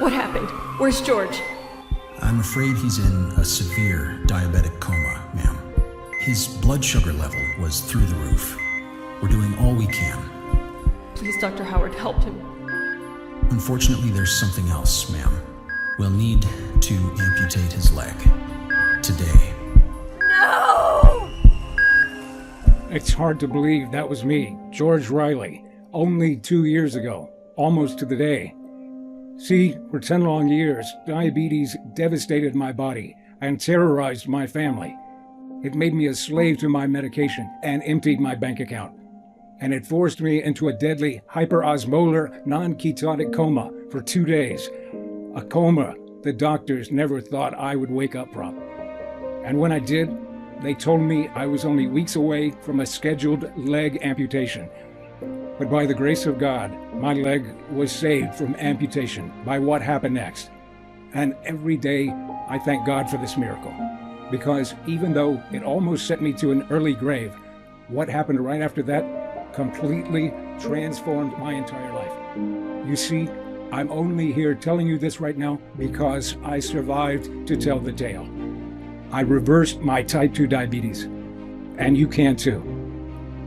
What happened? Where's George? I'm afraid he's in a severe diabetic coma, ma'am. His blood sugar level was through the roof. We're doing all we can. Please, Dr. Howard, help him. Unfortunately, there's something else, ma'am. We'll need to amputate his leg. Today. No! It's hard to believe that was me, George Riley, only 2 years ago, almost to the day. See, for 10 long years, diabetes devastated my body and terrorized my family. It made me a slave to my medication and emptied my bank account. And it forced me into a deadly hyperosmolar non-ketotic coma for 2 days. A coma the doctors never thought I would wake up from. And when I did, they told me I was only weeks away from a scheduled leg amputation. But by the grace of God, my leg was saved from amputation by what happened next. And every day, I thank God for this miracle. Because even though it almost sent me to an early grave, what happened right after that completely transformed my entire life. You see, I'm only here telling you this right now because I survived to tell the tale. I reversed my type 2 diabetes, and you can too.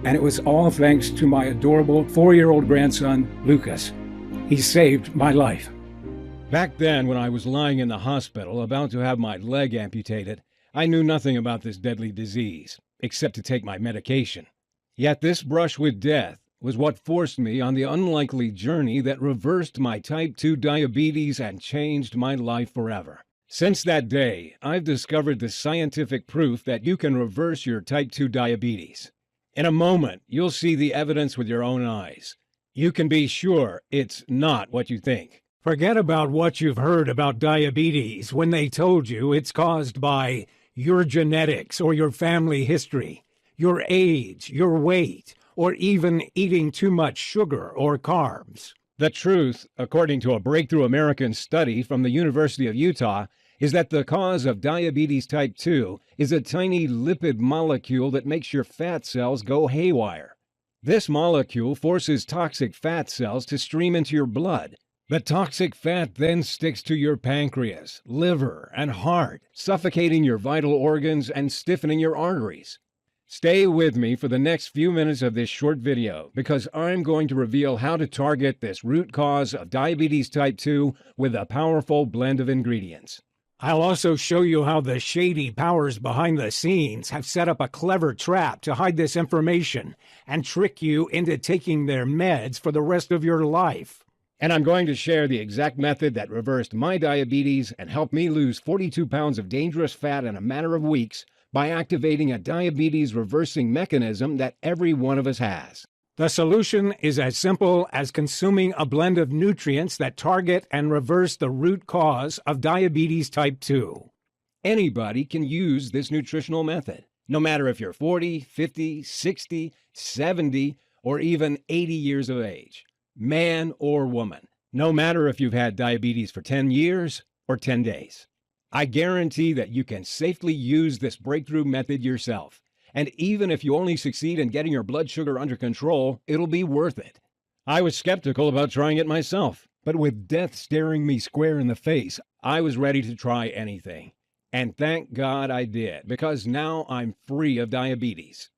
And it was all thanks to my adorable 4-year-old grandson, Lucas. He saved my life. Back then, when I was lying in the hospital about to have my leg amputated, I knew nothing about this deadly disease, except to take my medication. Yet this brush with death was what forced me on the unlikely journey that reversed my type 2 diabetes and changed my life forever. Since that day, I've discovered the scientific proof that you can reverse your type 2 diabetes. In a moment, you'll see the evidence with your own eyes. You can be sure it's not what you think. Forget about what you've heard about diabetes when they told you it's caused by your genetics or your family history, your age, your weight, or even eating too much sugar or carbs. The truth, according to a breakthrough American study from the University of Utah, is that the cause of diabetes type 2 is a tiny lipid molecule that makes your fat cells go haywire. This molecule forces toxic fat cells to stream into your blood. The toxic fat then sticks to your pancreas, liver, and heart, suffocating your vital organs and stiffening your arteries. Stay with me for the next few minutes of this short video because I'm going to reveal how to target this root cause of diabetes type 2 with a powerful blend of ingredients. I'll also show you how the shady powers behind the scenes have set up a clever trap to hide this information and trick you into taking their meds for the rest of your life. And I'm going to share the exact method that reversed my diabetes and helped me lose 42 pounds of dangerous fat in a matter of weeks by activating a diabetes reversing mechanism that every one of us has. The solution is as simple as consuming a blend of nutrients that target and reverse the root cause of diabetes type 2. Anybody can use this nutritional method, no matter if you're 40, 50, 60, 70, or even 80 years of age, man or woman, no matter if you've had diabetes for 10 years or 10 days. I guarantee that you can safely use this breakthrough method yourself. And even if you only succeed in getting your blood sugar under control, it'll be worth it. I was skeptical about trying it myself, but with death staring me square in the face, I was ready to try anything. And thank God I did, because now I'm free of diabetes.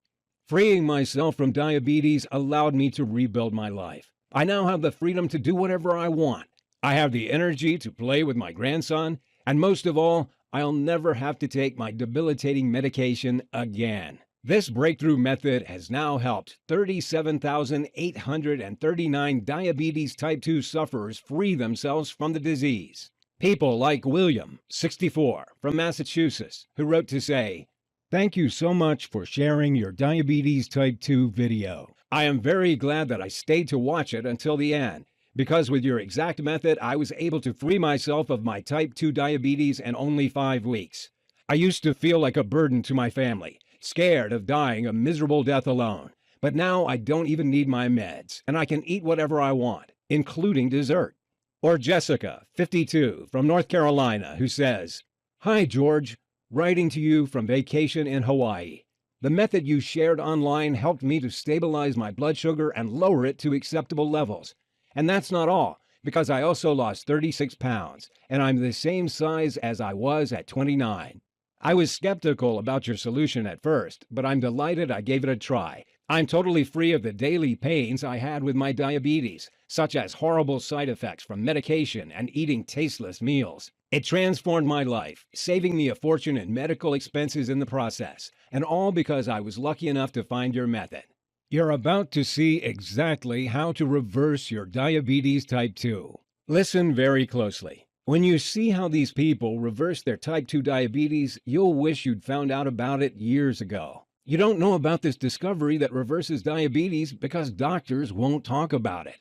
Freeing myself from diabetes allowed me to rebuild my life. I now have the freedom to do whatever I want. I have the energy to play with my grandson, and most of all, I'll never have to take my debilitating medication again. This breakthrough method has now helped 37,839 diabetes type 2 sufferers free themselves from the disease. People like William, 64, from Massachusetts, who wrote to say, "Thank you so much for sharing your diabetes type 2 video. I am very glad that I stayed to watch it until the end. Because with your exact method, I was able to free myself of my type 2 diabetes in only 5 weeks. I used to feel like a burden to my family, scared of dying a miserable death alone. But now I don't even need my meds, and I can eat whatever I want, including dessert." Or Jessica, 52, from North Carolina, who says, "Hi, George. Writing to you from vacation in Hawaii. The method you shared online helped me to stabilize my blood sugar and lower it to acceptable levels. And that's not all. because I also lost 36 pounds, and I'm the same size as I was at 29. I was skeptical about your solution at first, but I'm delighted I gave it a try. I'm totally free of the daily pains I had with my diabetes, such as horrible side effects from medication and eating tasteless meals. It transformed my life, saving me a fortune in medical expenses in the process, and all because I was lucky enough to find your method. You're about to see exactly how to reverse your diabetes type 2. Listen very closely. When you see how these people reverse their type 2 diabetes, you'll wish you'd found out about it years ago. You don't know about this discovery that reverses diabetes because doctors won't talk about it.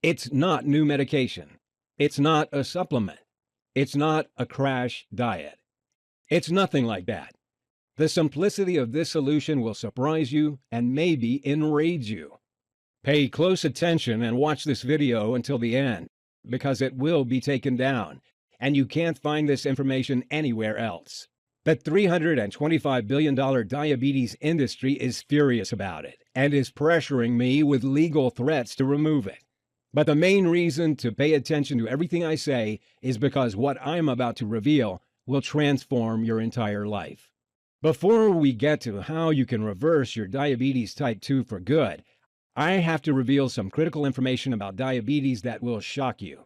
It's not new medication. It's not a supplement. It's not a crash diet. It's nothing like that. The simplicity of this solution will surprise you and maybe enrage you. Pay close attention and watch this video until the end, because it will be taken down, and you can't find this information anywhere else. The $325 billion diabetes industry is furious about it and is pressuring me with legal threats to remove it. But the main reason to pay attention to everything I say is because what I'm about to reveal will transform your entire life. Before we get to how you can reverse your diabetes type 2 for good, I have to reveal some critical information about diabetes that will shock you.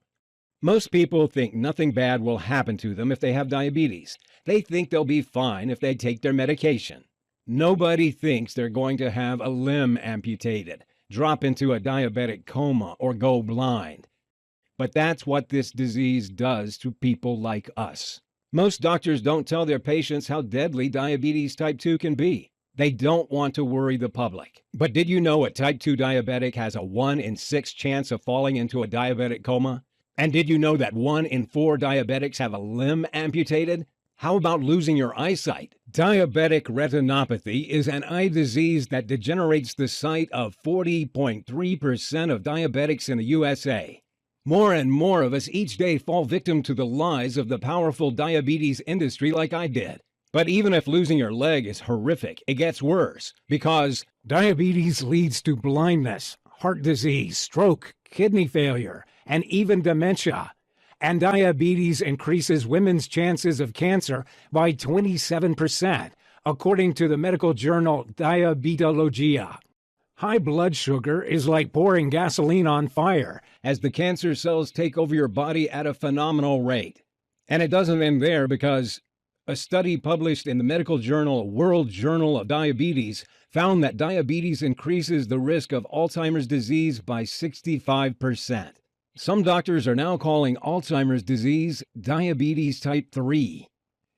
Most people think nothing bad will happen to them if they have diabetes. They think they'll be fine if they take their medication. Nobody thinks they're going to have a limb amputated, drop into a diabetic coma, or go blind. But that's what this disease does to people like us. Most doctors don't tell their patients how deadly diabetes type 2 can be. They don't want to worry the public. But did you know a type 2 diabetic has a 1 in 6 chance of falling into a diabetic coma? And did you know that 1 in 4 diabetics have a limb amputated? How about losing your eyesight? Diabetic retinopathy is an eye disease that degenerates the sight of 40.3% of diabetics in the USA. More and more of us each day fall victim to the lies of the powerful diabetes industry like I did. But even if losing your leg is horrific, it gets worse because Diabetes leads to blindness, heart disease, stroke, kidney failure, and even dementia. And diabetes increases women's chances of cancer by 27%, according to the medical journal Diabetologia. High blood sugar is like pouring gasoline on fire, as the cancer cells take over your body at a phenomenal rate. And it doesn't end there, because a study published in the medical journal World Journal of Diabetes found that diabetes increases the risk of Alzheimer's disease by 65%. Some doctors are now calling Alzheimer's disease diabetes type 3.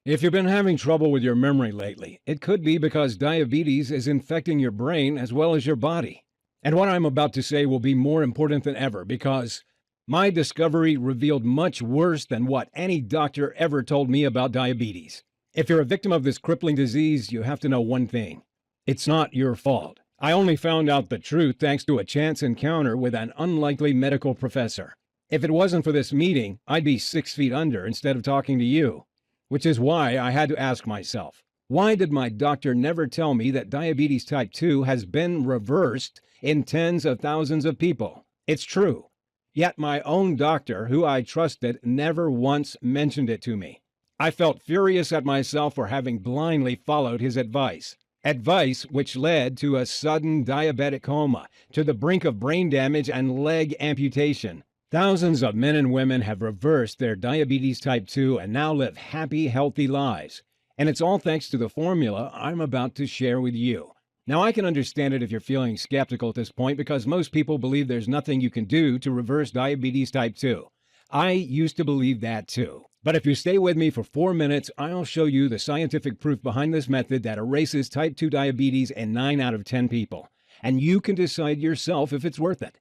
If you've been having trouble with your memory lately, it could be because diabetes is infecting your brain as well as your body. And what I'm about to say will be more important than ever, because my discovery revealed much worse than what any doctor ever told me about diabetes. If you're a victim of this crippling disease, you have to know one thing. It's not your fault. I only found out the truth thanks to a chance encounter with an unlikely medical professor. If it wasn't for this meeting, I'd be 6 feet under instead of talking to you. Which is why I had to ask myself, why did my doctor never tell me that diabetes type 2 has been reversed in tens of thousands of people? It's true. Yet my own doctor, who I trusted, never once mentioned it to me. I felt furious at myself for having blindly followed his advice. Advice which led to a sudden diabetic coma, to the brink of brain damage and leg amputation. Thousands of men and women have reversed their diabetes type 2 and now live happy, healthy lives. And it's all thanks to the formula I'm about to share with you. Now, I can understand it if you're feeling skeptical at this point, because most people believe there's nothing you can do to reverse diabetes type 2. I used to believe that too. But if you stay with me for 4 minutes, I'll show you the scientific proof behind this method that erases type 2 diabetes in 9 out of 10 people. And you can decide yourself if it's worth it.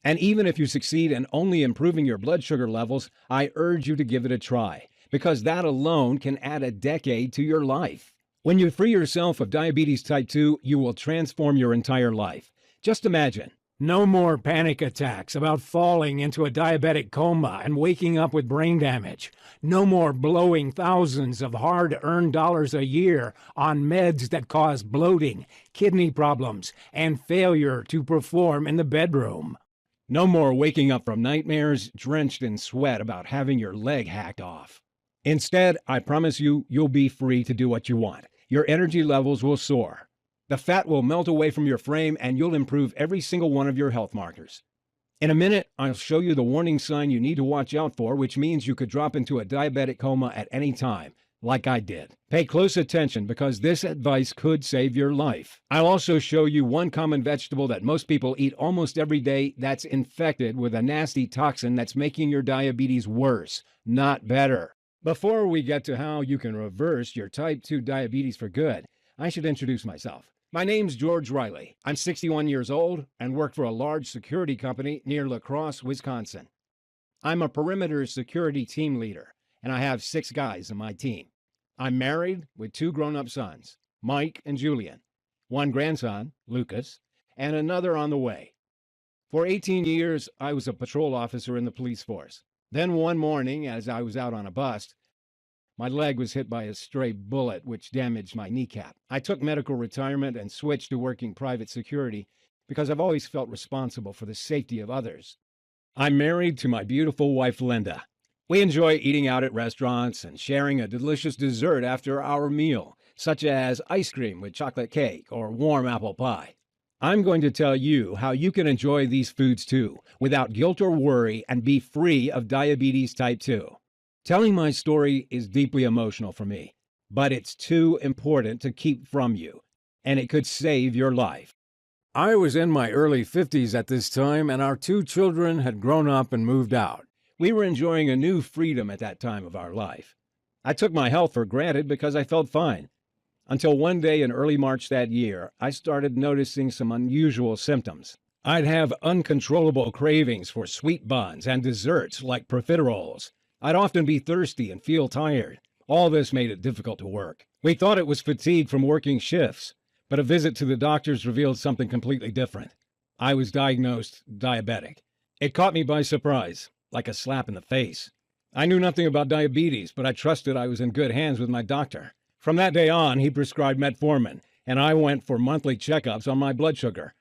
And even if you succeed in only improving your blood sugar levels, I urge you to give it a try, because that alone can add a decade to your life. When you free yourself of diabetes type 2, you will transform your entire life. Just imagine. No more panic attacks about falling into a diabetic coma and waking up with brain damage. No more blowing thousands of hard-earned dollars a year on meds that cause bloating, kidney problems, and failure to perform in the bedroom. No more waking up from nightmares drenched in sweat about having your leg hacked off. Instead, I promise you, you'll be free to do what you want. Your energy levels will soar. The fat will melt away from your frame and you'll improve every single one of your health markers. In a minute, I'll show you the warning sign you need to watch out for, which means you could drop into a diabetic coma at any time, like I did. Pay close attention because this advice could save your life. I'll also show you one common vegetable that most people eat almost every day that's infected with a nasty toxin that's making your diabetes worse, not better. Before we get to how you can reverse your type 2 diabetes for good, I should introduce myself. My name's George Riley. I'm 61 years old and work for a large security company near La Crosse, Wisconsin. I'm a perimeter security team leader, and I have 6 guys on my team. I'm married with 2 grown-up sons, Mike and Julian, 1 grandson, Lucas, and another on the way. For 18 years, I was a patrol officer in the police force. Then one morning, as I was out on a bust, my leg was hit by a stray bullet, which damaged my kneecap. I took medical retirement and switched to working private security because I've always felt responsible for the safety of others. I'm married to my beautiful wife, Linda. We enjoy eating out at restaurants and sharing a delicious dessert after our meal, such as ice cream with chocolate cake or warm apple pie. I'm going to tell you how you can enjoy these foods too, without guilt or worry, and be free of diabetes type 2. Telling my story is deeply emotional for me, but it's too important to keep from you, and it could save your life. I was in my early 50s at this time, and our 2 children had grown up and moved out. We were enjoying a new freedom at that time of our life. I took my health for granted because I felt fine. Until one day in early March that year, I started noticing some unusual symptoms. I'd have uncontrollable cravings for sweet buns and desserts like profiteroles. I'd often be thirsty and feel tired. All this made it difficult to work. We thought it was fatigue from working shifts, but a visit to the doctors revealed something completely different. I was diagnosed diabetic. It caught me by surprise, like a slap in the face. I knew nothing about diabetes, but I trusted I was in good hands with my doctor. From that day on, he prescribed metformin, and I went for monthly checkups on my blood sugar.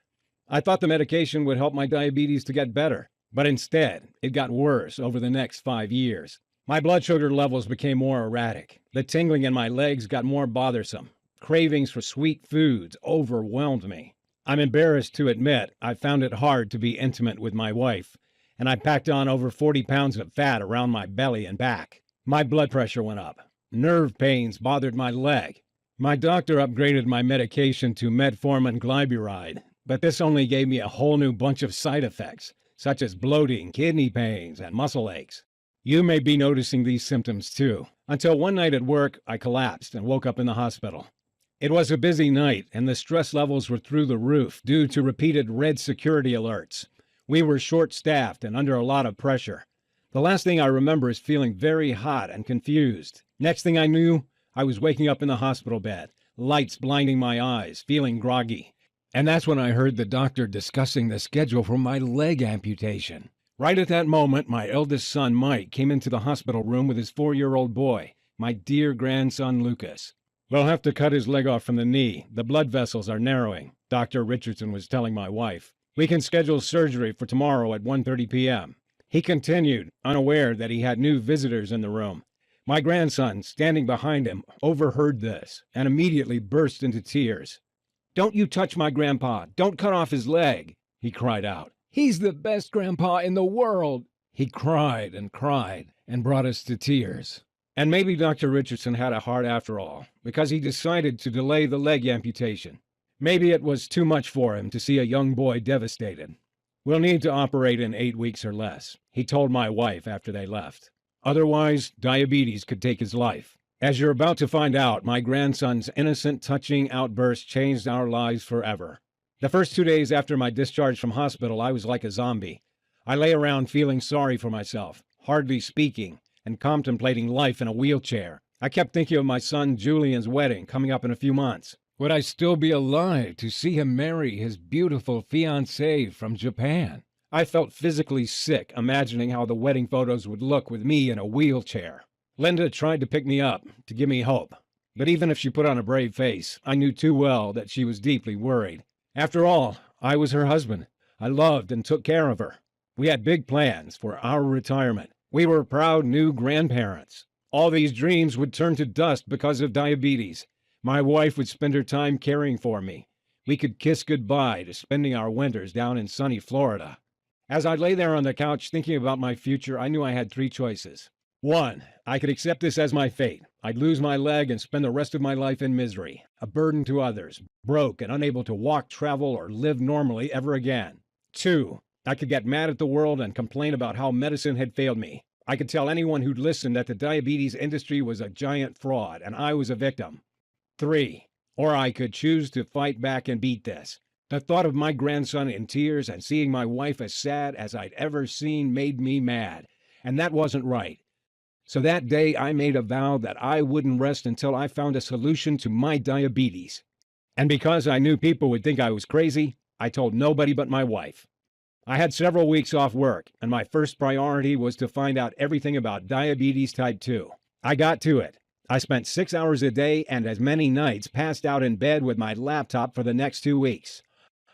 I thought the medication would help my diabetes to get better, but instead, it got worse over the next 5 years. My blood sugar levels became more erratic. The tingling in my legs got more bothersome. Cravings for sweet foods overwhelmed me. I'm embarrassed to admit I found it hard to be intimate with my wife, and I packed on over 40 pounds of fat around my belly and back. My blood pressure went up. Nerve pains bothered my leg. My doctor upgraded my medication to metformin glyburide, but this only gave me a whole new bunch of side effects, such as bloating, kidney pains, and muscle aches. You may be noticing these symptoms too. Until one night at work, I collapsed and woke up in the hospital. It was a busy night, and the stress levels were through the roof due to repeated red security alerts. We were short-staffed and under a lot of pressure. The last thing I remember is feeling very hot and confused. Next thing I knew, I was waking up in the hospital bed, lights blinding my eyes, feeling groggy. And that's when I heard the doctor discussing the schedule for my leg amputation. Right at that moment, my eldest son, Mike, came into the hospital room with his 4-year-old boy, my dear grandson, Lucas. We'll have to cut his leg off from the knee. The blood vessels are narrowing, Dr. Richardson was telling my wife. We can schedule surgery for tomorrow at 1:30 p.m. He continued, unaware that he had new visitors in the room. My grandson, standing behind him, overheard this and immediately burst into tears. "Don't you touch my grandpa. Don't cut off his leg," he cried out. "He's the best grandpa in the world." He cried and brought us to tears. And maybe Dr. Richardson had a heart after all, because he decided to delay the leg amputation. Maybe it was too much for him to see a young boy devastated. "We'll need to operate in 8 weeks or less," he told my wife after they left. "Otherwise, diabetes could take his life." As you're about to find out, my grandson's innocent, touching outburst changed our lives forever. The first 2 days after my discharge from hospital, I was like a zombie. I lay around feeling sorry for myself, hardly speaking, and contemplating life in a wheelchair. I kept thinking of my son Julian's wedding coming up in a few months. Would I still be alive to see him marry his beautiful fiancée from Japan? I felt physically sick imagining how the wedding photos would look with me in a wheelchair. Linda tried to pick me up, to give me hope. But even if she put on a brave face, I knew too well that she was deeply worried. After all, I was her husband. I loved and took care of her. We had big plans for our retirement. We were proud new grandparents. All these dreams would turn to dust because of diabetes. My wife would spend her time caring for me. We could kiss goodbye to spending our winters down in sunny Florida. As I lay there on the couch thinking about my future, I knew I had three choices. One, I could accept this as my fate. I'd lose my leg and spend the rest of my life in misery, a burden to others, broke and unable to walk, travel, or live normally ever again. Two, I could get mad at the world and complain about how medicine had failed me. I could tell anyone who'd listen that the diabetes industry was a giant fraud and I was a victim. Three, or I could choose to fight back and beat this. The thought of my grandson in tears and seeing my wife as sad as I'd ever seen made me mad, and that wasn't right. So that day I made a vow that I wouldn't rest until I found a solution to my diabetes. And because I knew people would think I was crazy, I told nobody but my wife. I had several weeks off work, and my first priority was to find out everything about diabetes type 2. I got to it. I spent 6 hours a day and as many nights passed out in bed with my laptop for the next 2 weeks.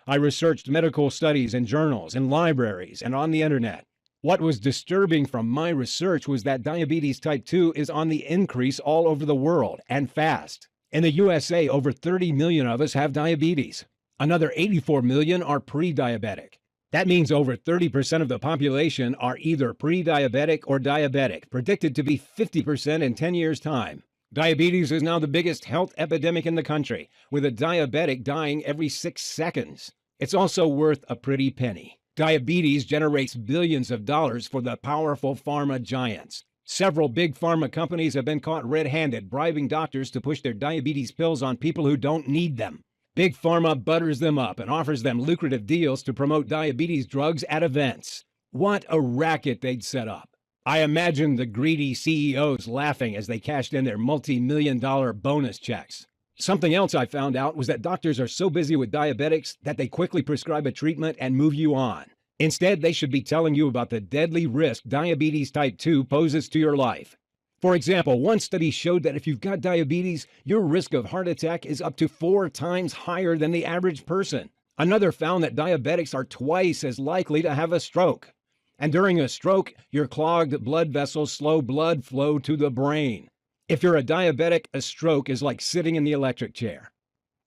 I researched medical studies in journals, in libraries, and on the internet. What was disturbing from my research was that diabetes type 2 is on the increase all over the world, and fast. In the USA, over 30 million of us have diabetes. Another 84 million are pre-diabetic. That means over 30% of the population are either pre-diabetic or diabetic, predicted to be 50% in 10 years' time. Diabetes is now the biggest health epidemic in the country, with a diabetic dying every 6 seconds. It's also worth a pretty penny. Diabetes generates billions of dollars for the powerful pharma giants. Several big pharma companies have been caught red-handed bribing doctors to push their diabetes pills on people who don't need them. Big pharma butters them up and offers them lucrative deals to promote diabetes drugs at events. What a racket they'd set up. I imagined the greedy CEOs laughing as they cashed in their multi-million-dollar bonus checks. Something else I found out was that doctors are so busy with diabetics that they quickly prescribe a treatment and move you on. Instead, they should be telling you about the deadly risk diabetes type 2 poses to your life. For example, one study showed that if you've got diabetes, your risk of heart attack is up to 4 times higher than the average person. Another found that diabetics are twice as likely to have a stroke. And during a stroke, your clogged blood vessels slow blood flow to the brain. If you're a diabetic, a stroke is like sitting in the electric chair.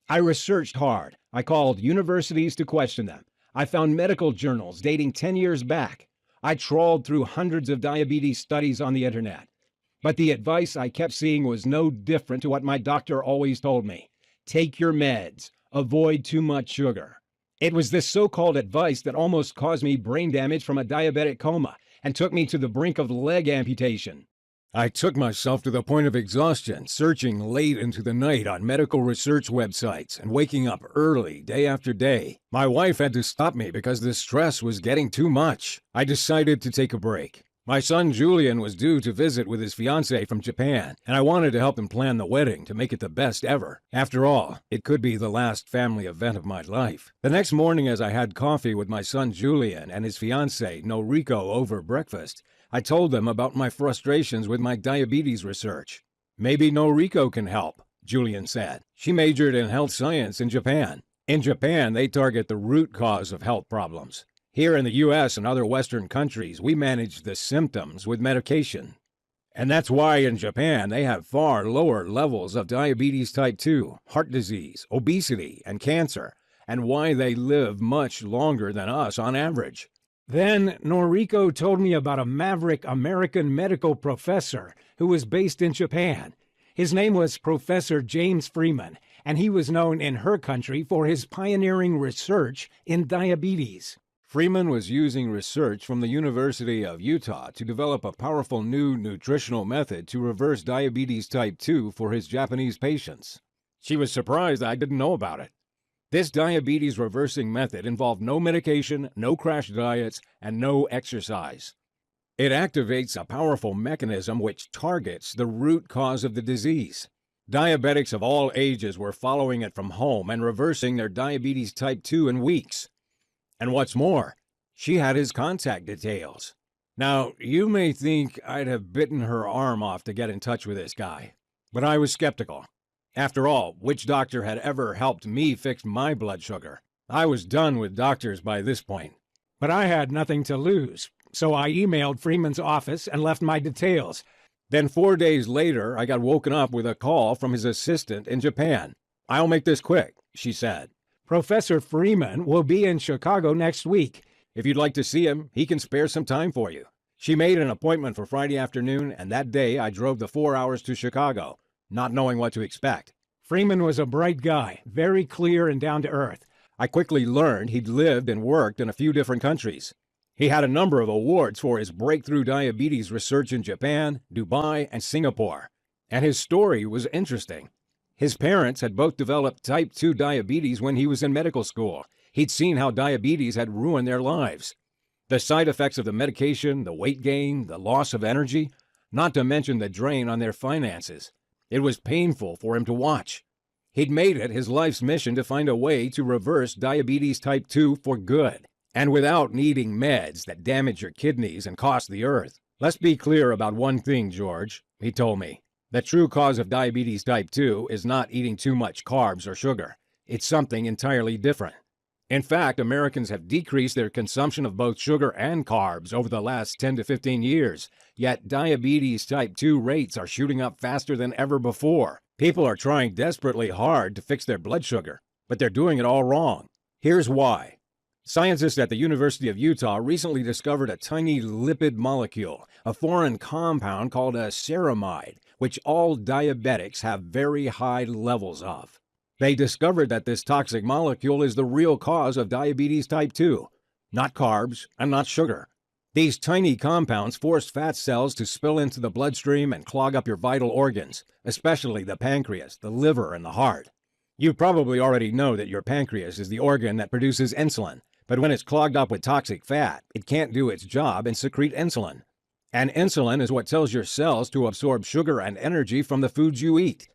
I researched hard. I called universities to question them. I found medical journals dating 10 years back. I trawled through hundreds of diabetes studies on the internet. But the advice I kept seeing was no different to what my doctor always told me. Take your meds. Avoid too much sugar. It was this so-called advice that almost caused me brain damage from a diabetic coma and took me to the brink of leg amputation. I took myself to the point of exhaustion, searching late into the night on medical research websites and waking up early day after day. My wife had to stop me because the stress was getting too much. I decided to take a break. My son Julian was due to visit with his fiancée from Japan, and I wanted to help him plan the wedding to make it the best ever. After all, it could be the last family event of my life. The next morning, as I had coffee with my son Julian and his fiancée Noriko over breakfast, I told them about my frustrations with my diabetes research. Maybe Noriko can help, Julian said. She majored in health science in Japan. In Japan, they target the root cause of health problems. Here in the U.S. and other Western countries, we manage the symptoms with medication. And that's why in Japan, they have far lower levels of diabetes type 2, heart disease, obesity, and cancer, and why they live much longer than us on average. Then Noriko told me about a maverick American medical professor who was based in Japan. His name was Professor James Freeman, and he was known in her country for his pioneering research in diabetes. Freeman was using research from the University of Utah to develop a powerful new nutritional method to reverse diabetes type 2 for his Japanese patients. She was surprised I didn't know about it. This diabetes reversing method involved no medication, no crash diets, and no exercise. It activates a powerful mechanism which targets the root cause of the disease. Diabetics of all ages were following it from home and reversing their diabetes type 2 in weeks. And what's more, she had his contact details. Now, you may think I'd have bitten her arm off to get in touch with this guy, but I was skeptical. After all, which doctor had ever helped me fix my blood sugar? I was done with doctors by this point. But I had nothing to lose, so I emailed Freeman's office and left my details. Then 4 days later, I got woken up with a call from his assistant in Japan. "I'll make this quick," she said. Professor Freeman will be in Chicago next week. "If you'd like to see him, he can spare some time for you." She made an appointment for Friday afternoon, and that day I drove the 4 hours to Chicago, not knowing what to expect. Freeman was a bright guy, very clear and down to earth. I quickly learned he'd lived and worked in a few different countries. He had a number of awards for his breakthrough diabetes research in Japan, Dubai, and Singapore. And his story was interesting. His parents had both developed type 2 diabetes when he was in medical school. He'd seen how diabetes had ruined their lives. The side effects of the medication, the weight gain, the loss of energy, not to mention the drain on their finances. It was painful for him to watch. He'd made it his life's mission to find a way to reverse diabetes type 2 for good, and without needing meds that damage your kidneys and cost the earth. "Let's be clear about one thing, George," he told me. "The true cause of diabetes type 2 is not eating too much carbs or sugar. It's something entirely different. In fact, Americans have decreased their consumption of both sugar and carbs over the last 10 to 15 years, yet diabetes type 2 rates are shooting up faster than ever before. People are trying desperately hard to fix their blood sugar, but they're doing it all wrong. Here's why. Scientists at the University of Utah recently discovered a tiny lipid molecule, a foreign compound called a ceramide, which all diabetics have very high levels of. They discovered that this toxic molecule is the real cause of diabetes type 2, not carbs and not sugar. These tiny compounds force fat cells to spill into the bloodstream and clog up your vital organs, especially the pancreas, the liver, and the heart. You probably already know that your pancreas is the organ that produces insulin, but when it's clogged up with toxic fat, it can't do its job and secrete insulin. And insulin is what tells your cells to absorb sugar and energy from the foods you eat.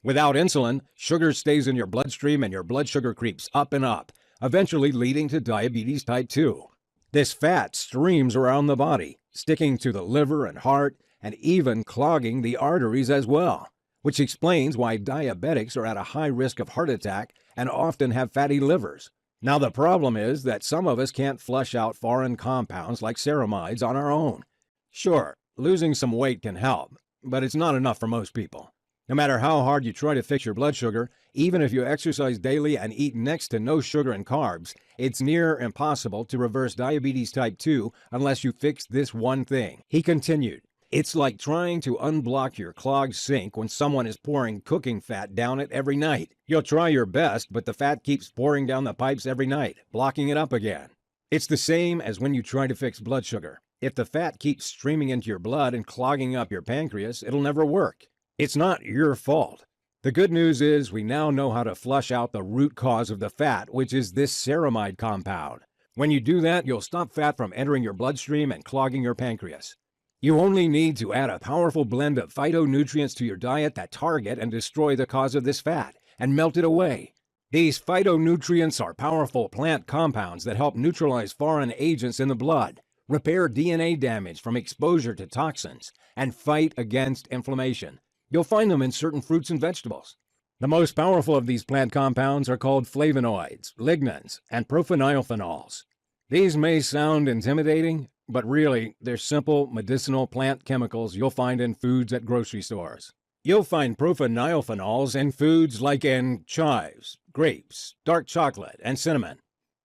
Without insulin, sugar stays in your bloodstream and your blood sugar creeps up and up, eventually leading to diabetes type 2. This fat streams around the body, sticking to the liver and heart, and even clogging the arteries as well, which explains why diabetics are at a high risk of heart attack and often have fatty livers. Now, the problem is that some of us can't flush out foreign compounds like ceramides on our own. Sure, losing some weight can help, but it's not enough for most people. No matter how hard you try to fix your blood sugar, even if you exercise daily and eat next to no sugar and carbs, it's near impossible to reverse diabetes type 2 unless you fix this one thing. He continued, "It's like trying to unblock your clogged sink when someone is pouring cooking fat down it every night. You'll try your best, but the fat keeps pouring down the pipes every night, blocking it up again. It's the same as when you try to fix blood sugar. If the fat keeps streaming into your blood and clogging up your pancreas, it'll never work. It's not your fault. The good news is we now know how to flush out the root cause of the fat, which is this ceramide compound. When you do that, you'll stop fat from entering your bloodstream and clogging your pancreas. You only need to add a powerful blend of phytonutrients to your diet that target and destroy the cause of this fat and melt it away. These phytonutrients are powerful plant compounds that help neutralize foreign agents in the blood, repair DNA damage from exposure to toxins, and fight against inflammation. You'll find them in certain fruits and vegetables. The most powerful of these plant compounds are called flavonoids, lignans, and profenylphenols. These may sound intimidating, but really, they're simple medicinal plant chemicals you'll find in foods at grocery stores. You'll find profenylphenols in foods like in chives, grapes, dark chocolate, and cinnamon.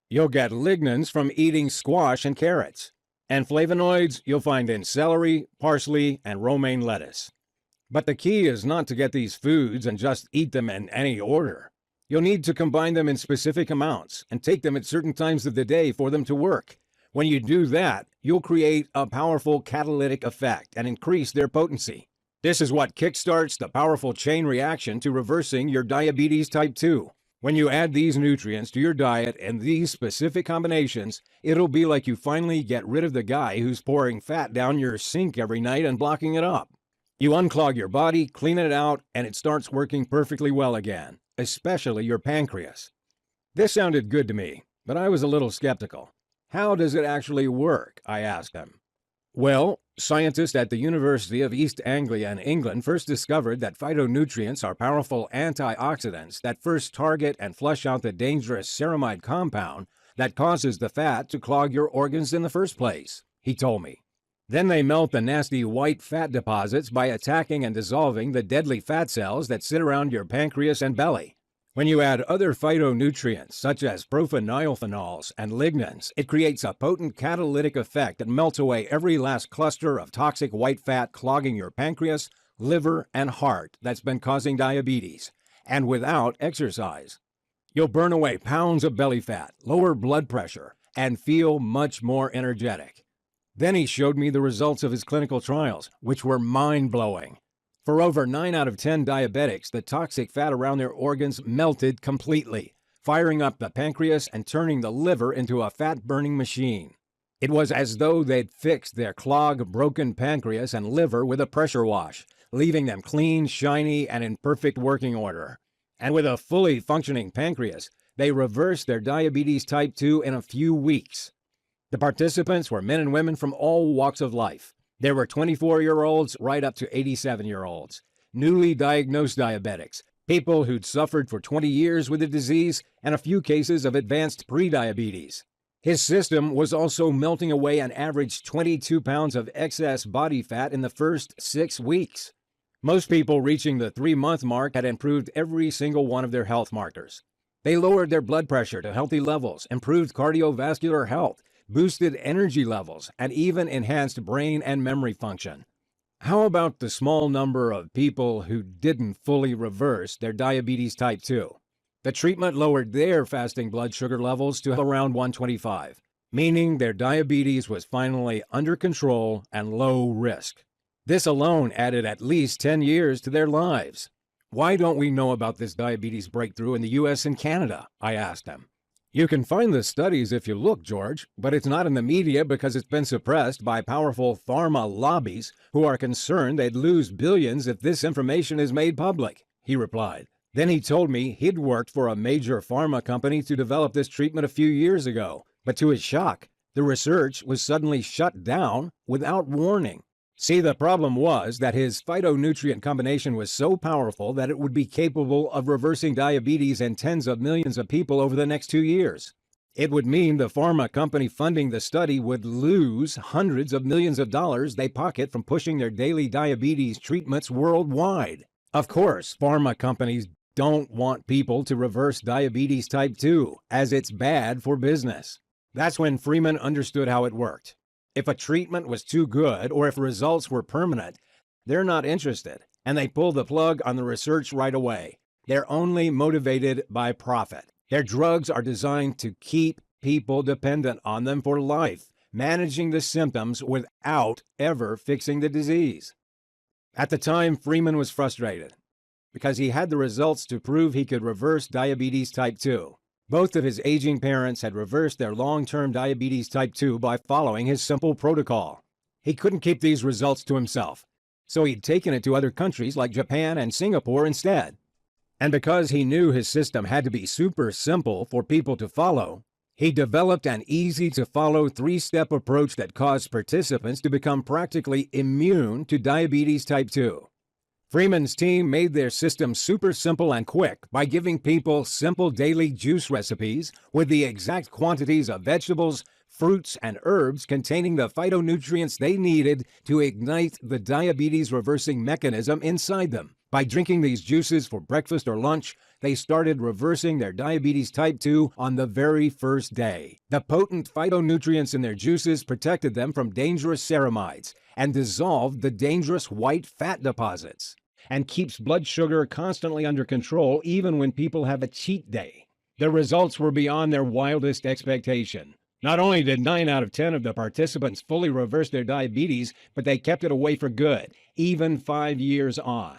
You'll get lignans from eating squash and carrots. And flavonoids you'll find in celery, parsley, and romaine lettuce. But the key is not to get these foods and just eat them in any order. You'll need to combine them in specific amounts and take them at certain times of the day for them to work. When you do that, you'll create a powerful catalytic effect and increase their potency. This is what kickstarts the powerful chain reaction to reversing your diabetes type 2. When you add these nutrients to your diet in these specific combinations, it'll be like you finally get rid of the guy who's pouring fat down your sink every night and blocking it up. You unclog your body, clean it out, and it starts working perfectly well again, especially your pancreas. This sounded good to me, but I was a little skeptical. How does it actually work? I asked him. Well, scientists at the University of East Anglia in England first discovered that phytonutrients are powerful antioxidants that first target and flush out the dangerous ceramide compound that causes the fat to clog your organs in the first place, he told me. Then they melt the nasty white fat deposits by attacking and dissolving the deadly fat cells that sit around your pancreas and belly. When you add other phytonutrients such as profenylphenols and lignans, it creates a potent catalytic effect that melts away every last cluster of toxic white fat clogging your pancreas, liver, and heart that's been causing diabetes, and without exercise. You'll burn away pounds of belly fat, lower blood pressure, and feel much more energetic. Then he showed me the results of his clinical trials, which were mind-blowing. For over 9 out of 10 diabetics, the toxic fat around their organs melted completely, firing up the pancreas and turning the liver into a fat-burning machine. It was as though they'd fixed their clogged, broken pancreas and liver with a pressure wash, leaving them clean, shiny, and in perfect working order. And with a fully functioning pancreas, they reversed their diabetes type 2 in a few weeks. The participants were men and women from all walks of life. There were 24-year-olds right up to 87-year-olds, newly diagnosed diabetics, people who'd suffered for 20 years with the disease, and a few cases of advanced prediabetes. His system was also melting away an average 22 pounds of excess body fat in the first 6 weeks. Most people reaching the 3-month mark had improved every single one of their health markers. They lowered their blood pressure to healthy levels, improved cardiovascular health, boosted energy levels, and even enhanced brain and memory function. How about the small number of people who didn't fully reverse their diabetes type 2? The treatment lowered their fasting blood sugar levels to around 125, meaning their diabetes was finally under control and low risk. This alone added at least 10 years to their lives. Why don't we know about this diabetes breakthrough in the U.S. and Canada? I asked him. You can find the studies if you look, George, but it's not in the media because it's been suppressed by powerful pharma lobbies who are concerned they'd lose billions if this information is made public, he replied. Then he told me he'd worked for a major pharma company to develop this treatment a few years ago, but to his shock, the research was suddenly shut down without warning. See, the problem was that his phytonutrient combination was so powerful that it would be capable of reversing diabetes in tens of millions of people over the next 2 years. It would mean the pharma company funding the study would lose hundreds of millions of dollars they pocket from pushing their daily diabetes treatments worldwide. Of course, pharma companies don't want people to reverse diabetes type 2, as it's bad for business. That's when Freeman understood how it worked. If a treatment was too good or if results were permanent, they're not interested, and they pull the plug on the research right away. They're only motivated by profit. Their drugs are designed to keep people dependent on them for life, managing the symptoms without ever fixing the disease. At the time, Freeman was frustrated because he had the results to prove he could reverse diabetes type 2. Both of his aging parents had reversed their long-term diabetes type 2 by following his simple protocol. He couldn't keep these results to himself, so he'd taken it to other countries like Japan and Singapore instead. And because he knew his system had to be super simple for people to follow, he developed an easy-to-follow 3-step approach that caused participants to become practically immune to diabetes type 2. Freeman's team made their system super simple and quick by giving people simple daily juice recipes with the exact quantities of vegetables, fruits, and herbs containing the phytonutrients they needed to ignite the diabetes-reversing mechanism inside them. By drinking these juices for breakfast or lunch, they started reversing their diabetes type 2 on the very first day. The potent phytonutrients in their juices protected them from dangerous ceramides and dissolved the dangerous white fat deposits, and keeps blood sugar constantly under control even when people have a cheat day. The results were beyond their wildest expectation. Not only did 9 out of 10 of the participants fully reverse their diabetes, but they kept it away for good, even 5 years on.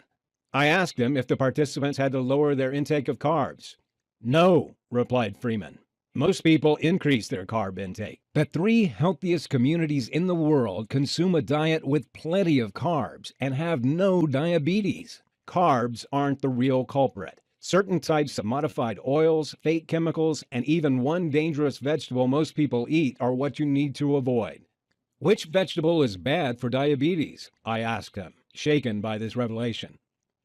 I asked him if the participants had to lower their intake of carbs. No, replied Freeman. Most people increase their carb intake. The 3 healthiest communities in the world consume a diet with plenty of carbs and have no diabetes. Carbs aren't the real culprit. Certain types of modified oils, fake chemicals, and even one dangerous vegetable most people eat are what you need to avoid. Which vegetable is bad for diabetes? I asked him, shaken by this revelation.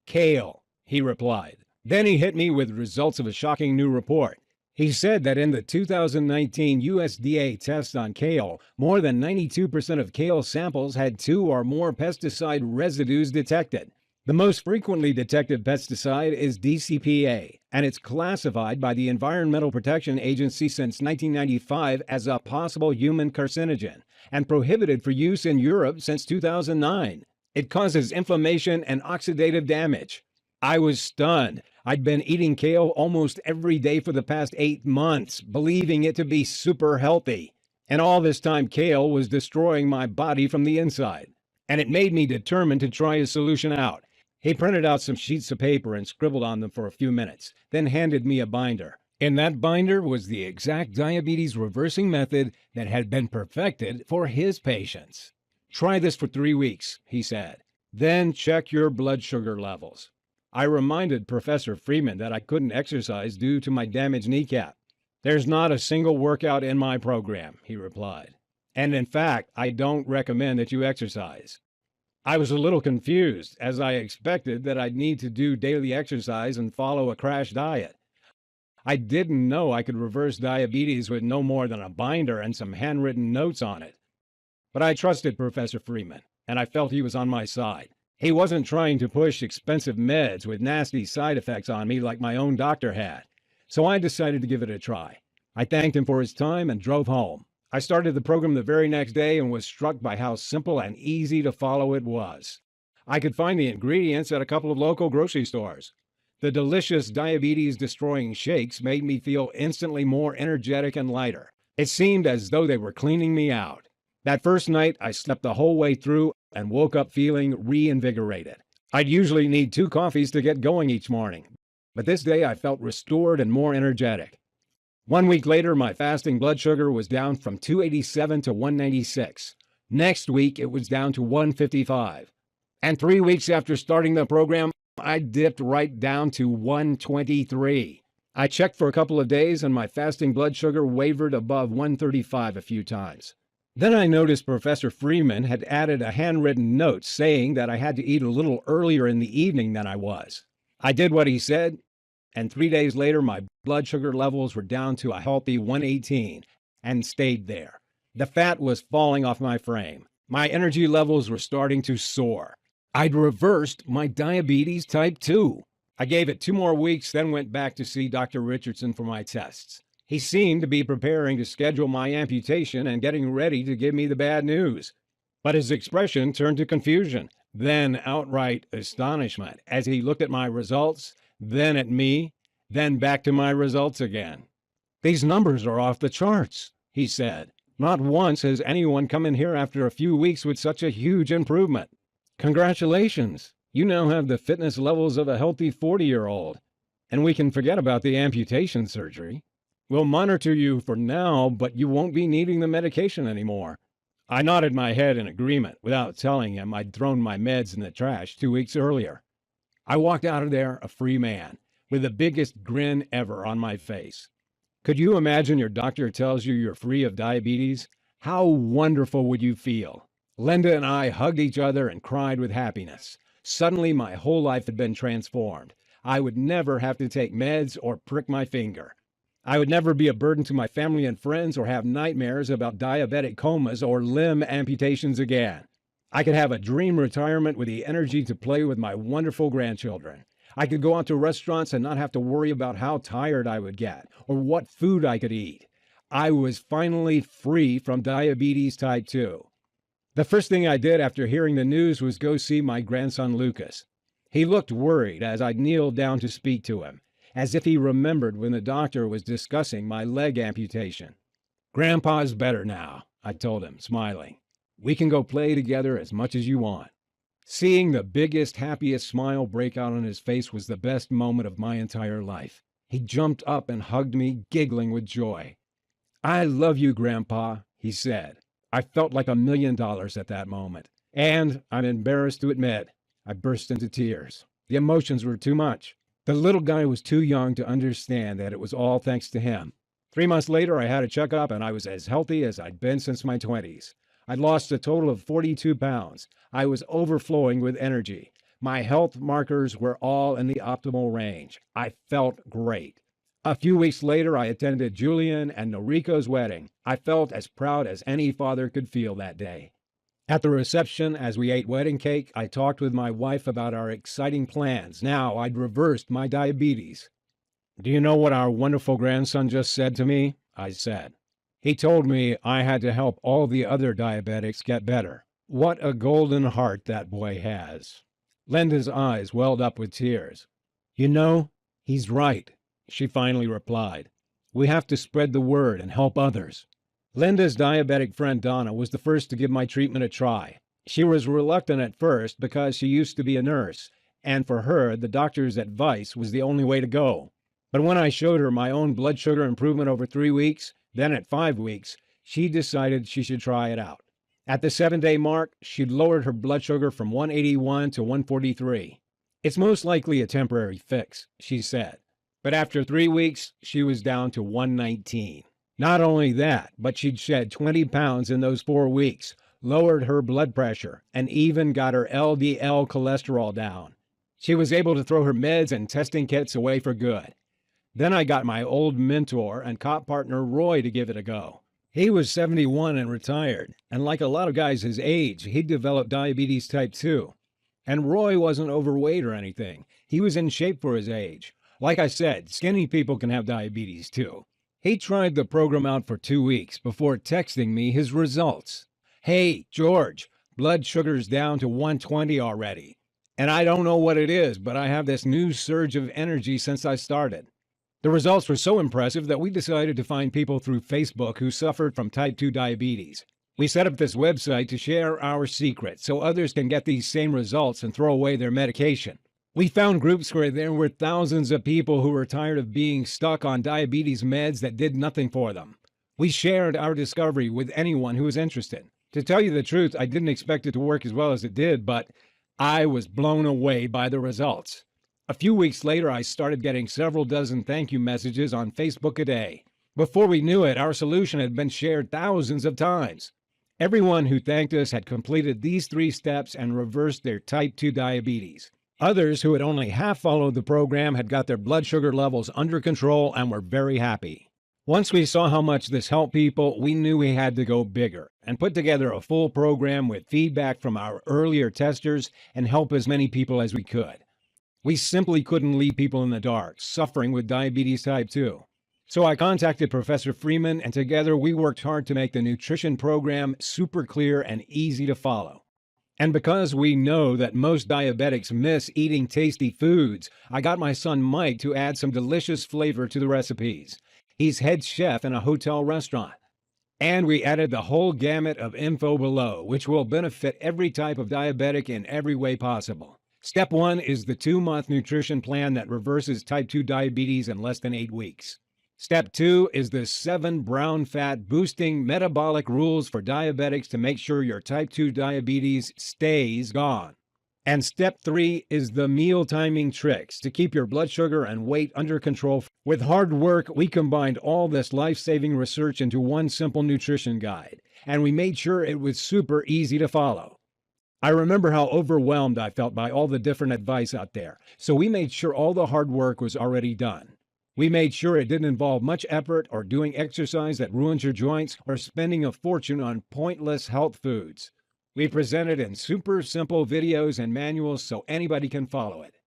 Kale, he replied. Then he hit me with results of a shocking new report. He said that in the 2019 USDA test on kale, more than 92% of kale samples had 2 or more pesticide residues detected. The most frequently detected pesticide is DCPA, and it's classified by the Environmental Protection Agency since 1995 as a possible human carcinogen and prohibited for use in Europe since 2009. It causes inflammation and oxidative damage. I was stunned. I'd been eating kale almost every day for the past 8 months, believing it to be super healthy. And all this time, kale was destroying my body from the inside. And it made me determined to try a solution out. He printed out some sheets of paper and scribbled on them for a few minutes, then handed me a binder. In that binder was the exact diabetes reversing method that had been perfected for his patients. Try this for 3 weeks, he said. Then check your blood sugar levels. I reminded Professor Freeman that I couldn't exercise due to my damaged kneecap. There's not a single workout in my program, he replied. And in fact, I don't recommend that you exercise. I was a little confused, as I expected that I'd need to do daily exercise and follow a crash diet. I didn't know I could reverse diabetes with no more than a binder and some handwritten notes on it. But I trusted Professor Freeman, and I felt he was on my side. He wasn't trying to push expensive meds with nasty side effects on me like my own doctor had. So I decided to give it a try. I thanked him for his time and drove home. I started the program the very next day and was struck by how simple and easy to follow it was. I could find the ingredients at a couple of local grocery stores. The delicious diabetes-destroying shakes made me feel instantly more energetic and lighter. It seemed as though they were cleaning me out. That first night, I slept the whole way through and woke up feeling reinvigorated. I'd usually need 2 coffees to get going each morning, but this day I felt restored and more energetic. 1 week later, my fasting blood sugar was down from 287 to 196. Next week, it was down to 155. And 3 weeks after starting the program, I dipped right down to 123. I checked for a couple of days and my fasting blood sugar wavered above 135 a few times. Then I noticed Professor Freeman had added a handwritten note saying that I had to eat a little earlier in the evening than I was. I did what he said, and 3 days later my blood sugar levels were down to a healthy 118 and stayed there. The fat was falling off my frame. My energy levels were starting to soar. I'd reversed my diabetes type 2. I gave it 2 more weeks, then went back to see Dr. Richardson for my tests. He seemed to be preparing to schedule my amputation and getting ready to give me the bad news. But his expression turned to confusion, then outright astonishment as he looked at my results, then at me, then back to my results again. "These numbers are off the charts," he said. "Not once has anyone come in here after a few weeks with such a huge improvement. Congratulations! You now have the fitness levels of a healthy 40-year-old, and we can forget about the amputation surgery. We'll monitor you for now, but you won't be needing the medication anymore." I nodded my head in agreement without telling him I'd thrown my meds in the trash 2 weeks earlier. I walked out of there a free man, with the biggest grin ever on my face. Could you imagine your doctor tells you you're free of diabetes? How wonderful would you feel? Linda and I hugged each other and cried with happiness. Suddenly, my whole life had been transformed. I would never have to take meds or prick my finger. I would never be a burden to my family and friends or have nightmares about diabetic comas or limb amputations again. I could have a dream retirement with the energy to play with my wonderful grandchildren. I could go out to restaurants and not have to worry about how tired I would get or what food I could eat. I was finally free from diabetes type 2. The first thing I did after hearing the news was go see my grandson Lucas. He looked worried as I kneeled down to speak to him, as if he remembered when the doctor was discussing my leg amputation. "Grandpa's better now," I told him, smiling. "We can go play together as much as you want." Seeing the biggest, happiest smile break out on his face was the best moment of my entire life. He jumped up and hugged me, giggling with joy. "I love you, Grandpa," he said. I felt like $1 million at that moment. And, I'm embarrassed to admit, I burst into tears. The emotions were too much. The little guy was too young to understand that it was all thanks to him. 3 months later, I had a checkup and I was as healthy as I'd been since my 20s. I'd lost a total of 42 pounds. I was overflowing with energy. My health markers were all in the optimal range. I felt great. A few weeks later, I attended Julian and Noriko's wedding. I felt as proud as any father could feel that day. At the reception, as we ate wedding cake, I talked with my wife about our exciting plans. Now I'd reversed my diabetes. "Do you know what our wonderful grandson just said to me?" I said. "He told me I had to help all the other diabetics get better." What a golden heart that boy has. Linda's eyes welled up with tears. "You know, he's right," she finally replied. "We have to spread the word and help others." Linda's diabetic friend Donna was the first to give my treatment a try. She was reluctant at first because she used to be a nurse, and for her, the doctor's advice was the only way to go. But when I showed her my own blood sugar improvement over 3 weeks, then at 5 weeks, she decided she should try it out. At the 7-day mark, she'd lowered her blood sugar from 181 to 143. "It's most likely a temporary fix," she said. But after 3 weeks, she was down to 119. Not only that, but she'd shed 20 pounds in those 4 weeks, lowered her blood pressure, and even got her LDL cholesterol down. She was able to throw her meds and testing kits away for good. Then I got my old mentor and cop partner Roy to give it a go. He was 71 and retired, and like a lot of guys his age, he'd developed diabetes type 2. And Roy wasn't overweight or anything. He was in shape for his age. Like I said, skinny people can have diabetes too. He tried the program out for 2 weeks before texting me his results. "Hey, George, blood sugar's down to 120 already. And I don't know what it is, but I have this new surge of energy since I started." The results were so impressive that we decided to find people through Facebook who suffered from type 2 diabetes. We set up this website to share our secret so others can get these same results and throw away their medication. We found groups where there were thousands of people who were tired of being stuck on diabetes meds that did nothing for them. We shared our discovery with anyone who was interested. To tell you the truth, I didn't expect it to work as well as it did, but I was blown away by the results. A few weeks later, I started getting several dozen thank you messages on Facebook a day. Before we knew it, our solution had been shared thousands of times. Everyone who thanked us had completed these 3 steps and reversed their type 2 diabetes. Others who had only half followed the program had got their blood sugar levels under control and were very happy. Once we saw how much this helped people, we knew we had to go bigger and put together a full program with feedback from our earlier testers and help as many people as we could. We simply couldn't leave people in the dark, suffering with diabetes type 2. So I contacted Professor Freeman, and together we worked hard to make the nutrition program super clear and easy to follow. And because we know that most diabetics miss eating tasty foods, I got my son Mike to add some delicious flavor to the recipes. He's head chef in a hotel restaurant. And we added the whole gamut of info below, which will benefit every type of diabetic in every way possible. Step 1 is the 2-month nutrition plan that reverses type 2 diabetes in less than 8 weeks. Step 2 is the 7 brown fat boosting metabolic rules for diabetics to make sure your type 2 diabetes stays gone. And step 3 is the meal timing tricks to keep your blood sugar and weight under control. With hard work, we combined all this life-saving research into one simple nutrition guide, and we made sure it was super easy to follow. I remember how overwhelmed I felt by all the different advice out there, so we made sure all the hard work was already done. We made sure it didn't involve much effort or doing exercise that ruins your joints or spending a fortune on pointless health foods. We presented in super simple videos and manuals so anybody can follow it.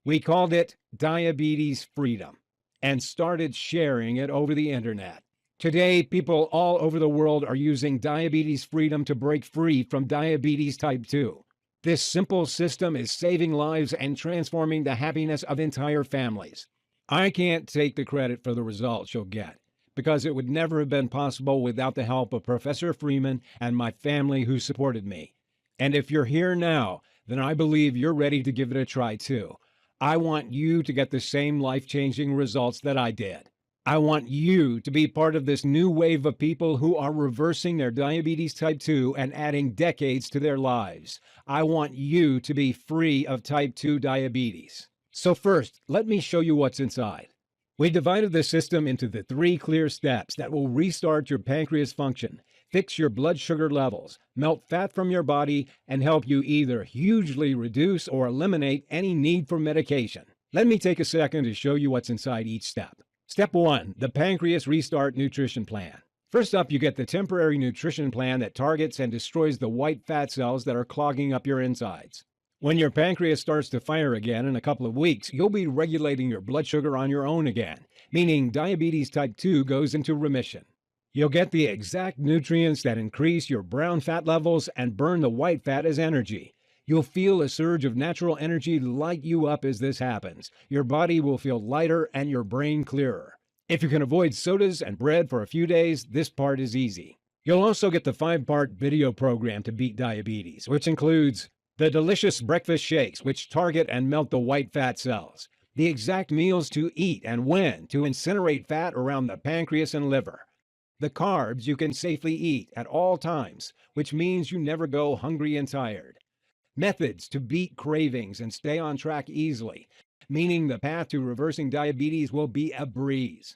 We called it Diabetes Freedom and started sharing it over the internet. Today, people all over the world are using Diabetes Freedom to break free from diabetes type 2. This simple system is saving lives and transforming the happiness of entire families. I can't take the credit for the results you'll get, because it would never have been possible without the help of Professor Freeman and my family who supported me. And if you're here now, then I believe you're ready to give it a try too. I want you to get the same life-changing results that I did. I want you to be part of this new wave of people who are reversing their diabetes type 2 and adding decades to their lives. I want you to be free of type 2 diabetes. So first, let me show you what's inside. We divided the system into the 3 clear steps that will restart your pancreas function, fix your blood sugar levels, melt fat from your body, and help you either hugely reduce or eliminate any need for medication. Let me take a second to show you what's inside each step. Step 1, the Pancreas Restart Nutrition Plan. First up, you get the temporary nutrition plan that targets and destroys the white fat cells that are clogging up your insides. When your pancreas starts to fire again in a couple of weeks, you'll be regulating your blood sugar on your own again, meaning diabetes type 2 goes into remission. You'll get the exact nutrients that increase your brown fat levels and burn the white fat as energy. You'll feel a surge of natural energy light you up as this happens. Your body will feel lighter and your brain clearer. If you can avoid sodas and bread for a few days, this part is easy. You'll also get the 5-part video program to beat diabetes, which includes the delicious breakfast shakes, which target and melt the white fat cells, the exact meals to eat and when to incinerate fat around the pancreas and liver, the carbs you can safely eat at all times, which means you never go hungry and tired, methods to beat cravings and stay on track easily, meaning the path to reversing diabetes will be a breeze.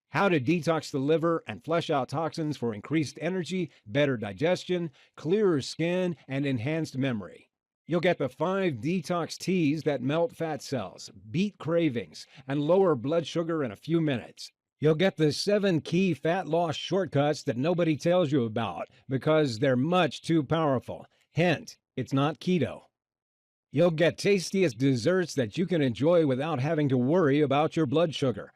How to detox the liver and flush out toxins for increased energy, better digestion, clearer skin, and enhanced memory. You'll get the 5 detox teas that melt fat cells, beat cravings, and lower blood sugar in a few minutes. You'll get the 7 key fat loss shortcuts that nobody tells you about because they're much too powerful. Hint, it's not keto. You'll get tastiest desserts that you can enjoy without having to worry about your blood sugar.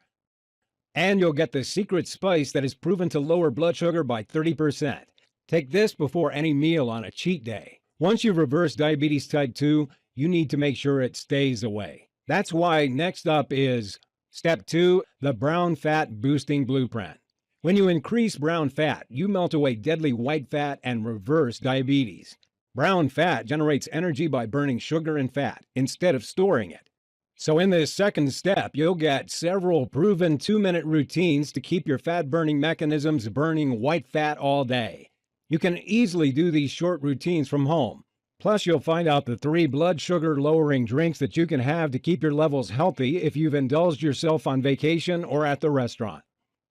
And you'll get the secret spice that is proven to lower blood sugar by 30%. Take this before any meal on a cheat day. Once you've reversed diabetes type 2, you need to make sure it stays away. That's why next up is Step 2, the Brown Fat Boosting Blueprint. When you increase brown fat, you melt away deadly white fat and reverse diabetes. Brown fat generates energy by burning sugar and fat instead of storing it. So in this second step, you'll get several proven 2-minute routines to keep your fat-burning mechanisms burning white fat all day. You can easily do these short routines from home. Plus, you'll find out the 3 blood sugar-lowering drinks that you can have to keep your levels healthy if you've indulged yourself on vacation or at the restaurant.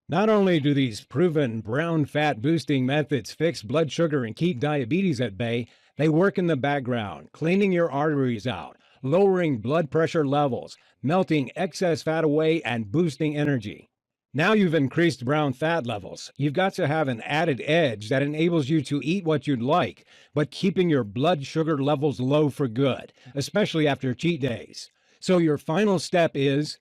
Not only do these proven brown fat boosting methods fix blood sugar and keep diabetes at bay, they work in the background, cleaning your arteries out, lowering blood pressure levels, melting excess fat away, and boosting energy. Now you've increased brown fat levels, you've got to have an added edge that enables you to eat what you'd like, but keeping your blood sugar levels low for good, especially after cheat days. So your final step is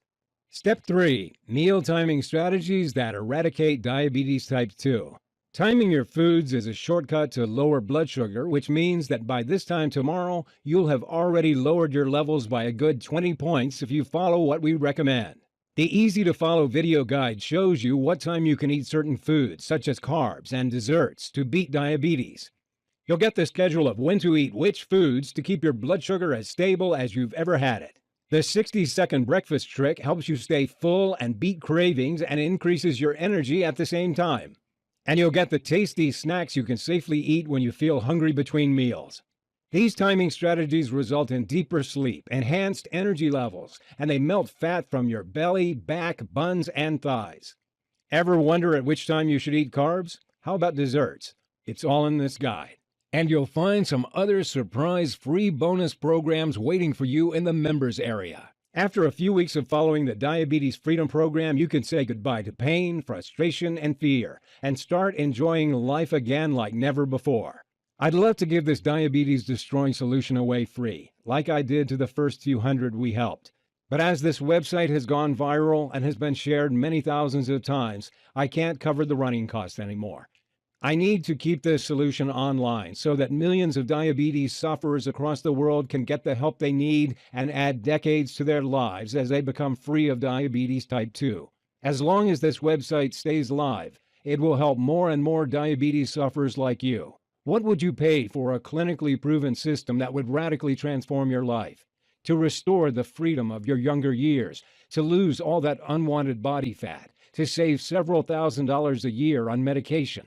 Step 3, meal timing strategies that eradicate diabetes type 2. Timing your foods is a shortcut to lower blood sugar, which means that by this time tomorrow, you'll have already lowered your levels by a good 20 points if you follow what we recommend. The easy-to-follow video guide shows you what time you can eat certain foods, such as carbs and desserts, to beat diabetes. You'll get the schedule of when to eat which foods to keep your blood sugar as stable as you've ever had it. The 60-second breakfast trick helps you stay full and beat cravings and increases your energy at the same time. And you'll get the tasty snacks you can safely eat when you feel hungry between meals. These timing strategies result in deeper sleep, enhanced energy levels, and they melt fat from your belly, back, buns, and thighs. Ever wonder at which time you should eat carbs? How about desserts? It's all in this guide. And you'll find some other surprise free bonus programs waiting for you in the members area. After a few weeks of following the Diabetes Freedom Program, you can say goodbye to pain, frustration, and fear, and start enjoying life again like never before. I'd love to give this diabetes-destroying solution away free, like I did to the first few hundred we helped. But as this website has gone viral and has been shared many thousands of times, I can't cover the running costs anymore. I need to keep this solution online so that millions of diabetes sufferers across the world can get the help they need and add decades to their lives as they become free of diabetes type 2. As long as this website stays live, it will help more and more diabetes sufferers like you. What would you pay for a clinically proven system that would radically transform your life? To restore the freedom of your younger years, to lose all that unwanted body fat, to save several $1,000s a year on medication?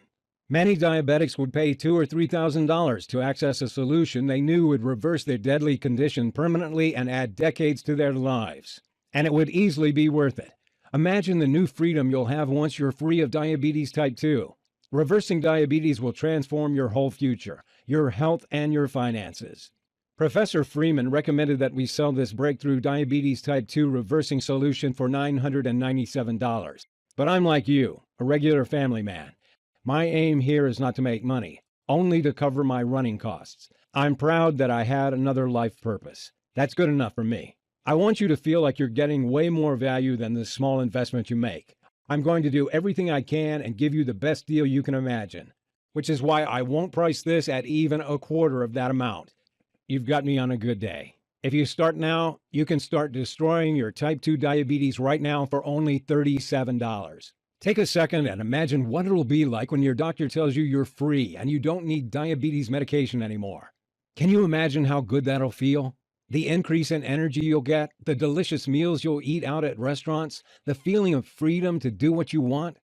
Many diabetics would pay $2,000 or $3,000 to access a solution they knew would reverse their deadly condition permanently and add decades to their lives. And it would easily be worth it. Imagine the new freedom you'll have once you're free of diabetes type 2. Reversing diabetes will transform your whole future, your health, and your finances. Professor Freeman recommended that we sell this breakthrough diabetes type 2 reversing solution for $997. But I'm like you, a regular family man. My aim here is not to make money, only to cover my running costs. I'm proud that I had another life purpose. That's good enough for me. I want you to feel like you're getting way more value than the small investment you make. I'm going to do everything I can and give you the best deal you can imagine, which is why I won't price this at even a quarter of that amount. You've got me on a good day. If you start now, you can start destroying your type 2 diabetes right now for only $37. Take a second and imagine what it'll be like when your doctor tells you you're free and you don't need diabetes medication anymore. Can you imagine how good that'll feel? The increase in energy you'll get, the delicious meals you'll eat out at restaurants, the feeling of freedom to do what you want.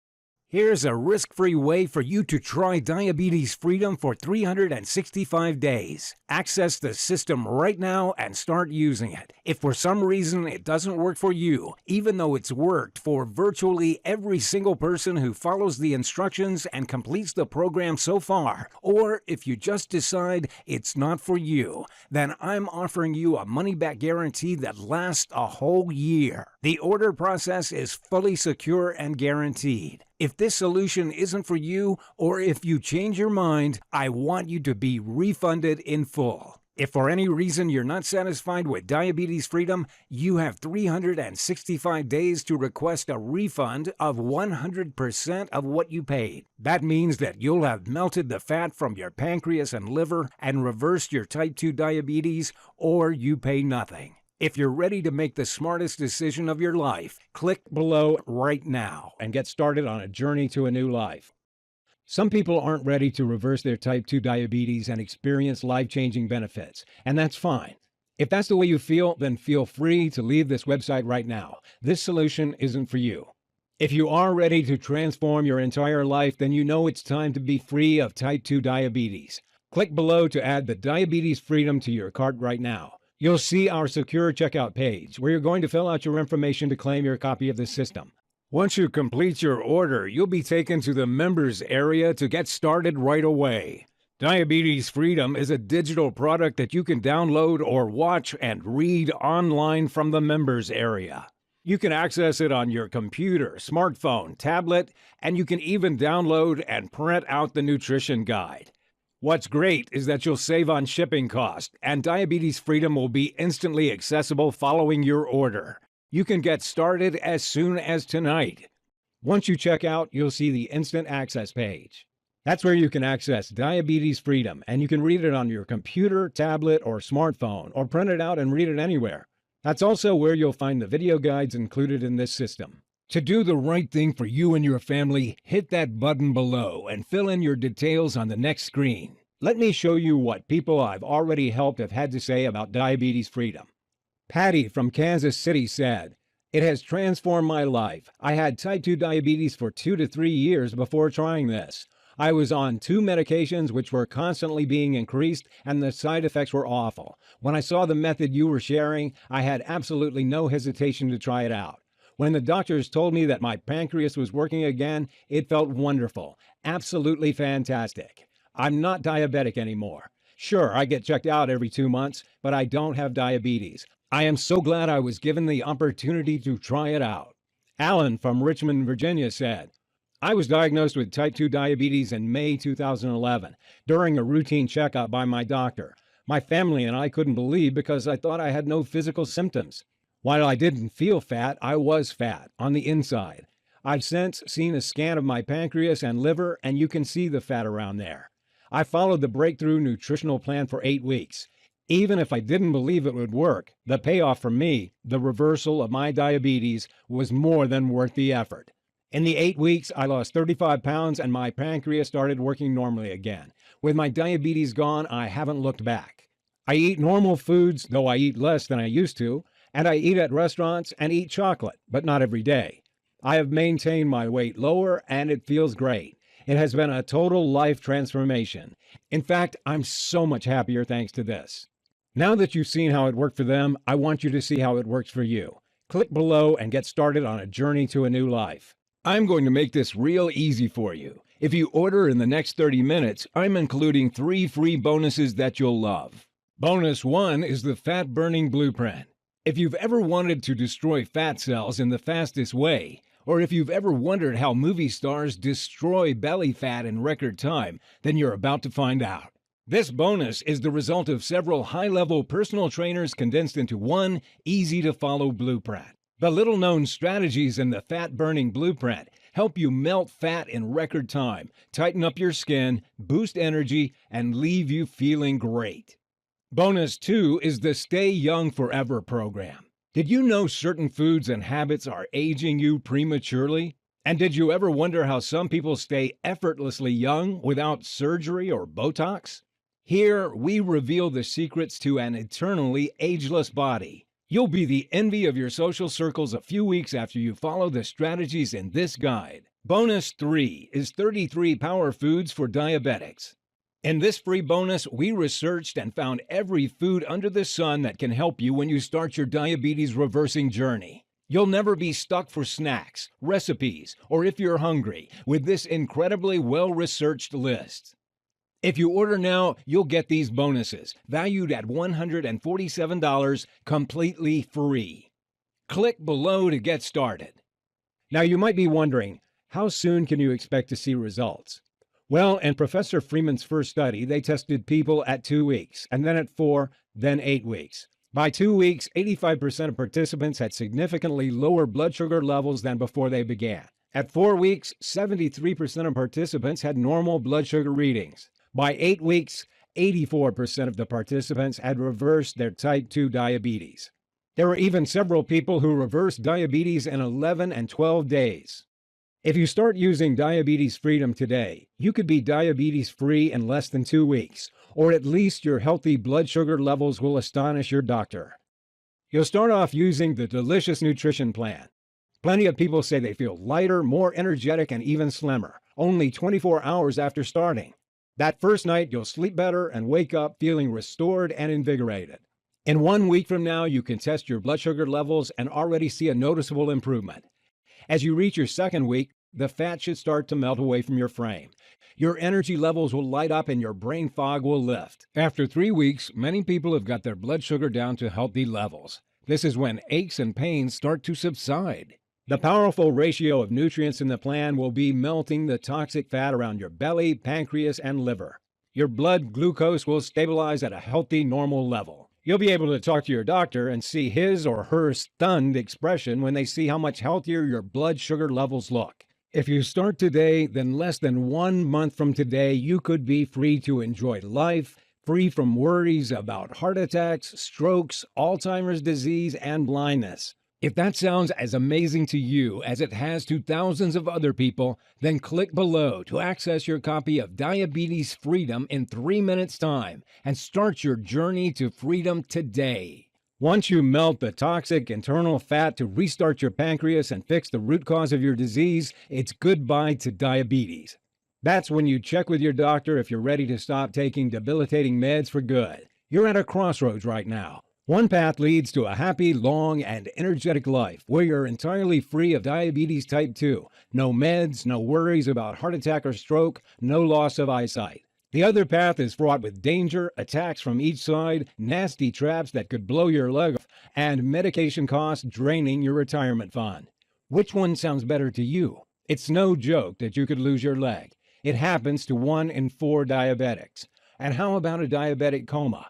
Here's a risk-free way for you to try diabetes freedom for 365 days. Access the system right now and start using it. If for some reason it doesn't work for you, even though it's worked for virtually every single person who follows the instructions and completes the program so far, or if you just decide it's not for you, then I'm offering you a money-back guarantee that lasts a whole year. The order process is fully secure and guaranteed. If this solution isn't for you, or if you change your mind, I want you to be refunded in full. If for any reason you're not satisfied with diabetes freedom, you have 365 days to request a refund of 100% of what you paid. That means that you'll have melted the fat from your pancreas and liver and reversed your type 2 diabetes, or you pay nothing. If you're ready to make the smartest decision of your life, click below right now and get started on a journey to a new life. Some people aren't ready to reverse their type 2 diabetes and experience life-changing benefits, and that's fine. If that's the way you feel, then feel free to leave this website right now. This solution isn't for you. If you are ready to transform your entire life, then you know it's time to be free of type 2 diabetes. Click below to add the diabetes freedom to your cart right now. You'll see our secure checkout page where you're going to fill out your information to claim your copy of the system. Once you complete your order, you'll be taken to the members area to get started right away. Diabetes Freedom is a digital product that you can download or watch and read online from the members area. You can access it on your computer, smartphone, tablet, and you can even download and print out the nutrition guide. What's great is that you'll save on shipping costs, and Diabetes Freedom will be instantly accessible following your order. You can get started as soon as tonight. Once you check out, you'll see the Instant Access page. That's where you can access Diabetes Freedom, and you can read it on your computer, tablet, or smartphone, or print it out and read it anywhere. That's also where you'll find the video guides included in this system. To do the right thing for you and your family, hit that button below and fill in your details on the next screen. Let me show you what people I've already helped have had to say about diabetes freedom. Patty from Kansas City said, "It has transformed my life. I had type 2 diabetes for 2 to 3 years before trying this. I was on 2 medications which were constantly being increased, and the side effects were awful. When I saw the method you were sharing, I had absolutely no hesitation to try it out. When the doctors told me that my pancreas was working again, it felt wonderful. Absolutely fantastic. I'm not diabetic anymore. Sure, I get checked out every 2 months, but I don't have diabetes. I am so glad I was given the opportunity to try it out." Alan from Richmond, Virginia said, "I was diagnosed with type 2 diabetes in May 2011 during a routine checkup by my doctor. My family and I couldn't believe because I thought I had no physical symptoms. While I didn't feel fat, I was fat on the inside. I've since seen a scan of my pancreas and liver, and you can see the fat around there. I followed the breakthrough nutritional plan for 8 weeks. Even if I didn't believe it would work, the payoff for me, the reversal of my diabetes, was more than worth the effort. In the 8 weeks, I lost 35 pounds and my pancreas started working normally again. With my diabetes gone, I haven't looked back. I eat normal foods, though I eat less than I used to, and I eat at restaurants and eat chocolate, but not every day. I have maintained my weight lower and it feels great. It has been a total life transformation. In fact, I'm so much happier thanks to this. Now that you've seen how it worked for them, I want you to see how it works for you. Click below and get started on a journey to a new life. I'm going to make this real easy for you. If you order in the next 30 minutes, I'm including 3 free bonuses that you'll love. Bonus 1 is the Fat Burning Blueprint. If you've ever wanted to destroy fat cells in the fastest way, or if you've ever wondered how movie stars destroy belly fat in record time, then you're about to find out. This bonus is the result of several high-level personal trainers condensed into one easy-to-follow blueprint. The little-known strategies in the Fat Burning Blueprint help you melt fat in record time, tighten up your skin, boost energy, and leave you feeling great. Bonus 2 is the Stay Young Forever program. Did you know certain foods and habits are aging you prematurely? And did you ever wonder how some people stay effortlessly young without surgery or Botox? Here, we reveal the secrets to an eternally ageless body. You'll be the envy of your social circles a few weeks after you follow the strategies in this guide. Bonus 3 is 33 power foods for diabetics. In this free bonus, we researched and found every food under the sun that can help you when you start your diabetes reversing journey. You'll never be stuck for snacks, recipes, or if you're hungry with this incredibly well-researched list. If you order now, you'll get these bonuses, valued at $147, completely free. Click below to get started. Now you might be wondering, how soon can you expect to see results? Well, in Professor Freeman's first study, they tested people at 2 weeks, and then at 4, then 8 weeks. By 2 weeks, 85% of participants had significantly lower blood sugar levels than before they began. At 4 weeks, 73% of participants had normal blood sugar readings. By 8 weeks, 84% of the participants had reversed their type 2 diabetes. There were even several people who reversed diabetes in 11 and 12 days. If you start using Diabetes Freedom today, you could be diabetes-free in less than 2 weeks, or at least your healthy blood sugar levels will astonish your doctor. You'll start off using the Delicious Nutrition Plan. Plenty of people say they feel lighter, more energetic, and even slimmer, only 24 hours after starting. That first night, you'll sleep better and wake up feeling restored and invigorated. In 1 week from now, you can test your blood sugar levels and already see a noticeable improvement. As you reach your second week, the fat should start to melt away from your frame. Your energy levels will light up and your brain fog will lift. After 3 weeks, many people have got their blood sugar down to healthy levels. This is when aches and pains start to subside. The powerful ratio of nutrients in the plan will be melting the toxic fat around your belly, pancreas, and liver. Your blood glucose will stabilize at a healthy, normal level. You'll be able to talk to your doctor and see his or her stunned expression when they see how much healthier your blood sugar levels look. If you start today, then less than 1 month from today, you could be free to enjoy life, free from worries about heart attacks, strokes, Alzheimer's disease, and blindness. If that sounds as amazing to you as it has to thousands of other people, then click below to access your copy of Diabetes Freedom in 3 minutes' time and start your journey to freedom today. Once you melt the toxic internal fat to restart your pancreas and fix the root cause of your disease, it's goodbye to diabetes. That's when you check with your doctor if you're ready to stop taking debilitating meds for good. You're at a crossroads right now. One path leads to a happy, long, and energetic life where you're entirely free of diabetes type 2. No meds, no worries about heart attack or stroke, no loss of eyesight. The other path is fraught with danger, attacks from each side, nasty traps that could blow your leg off, and medication costs draining your retirement fund. Which one sounds better to you? It's no joke that you could lose your leg. It happens to 1 in 4 diabetics. And how about a diabetic coma?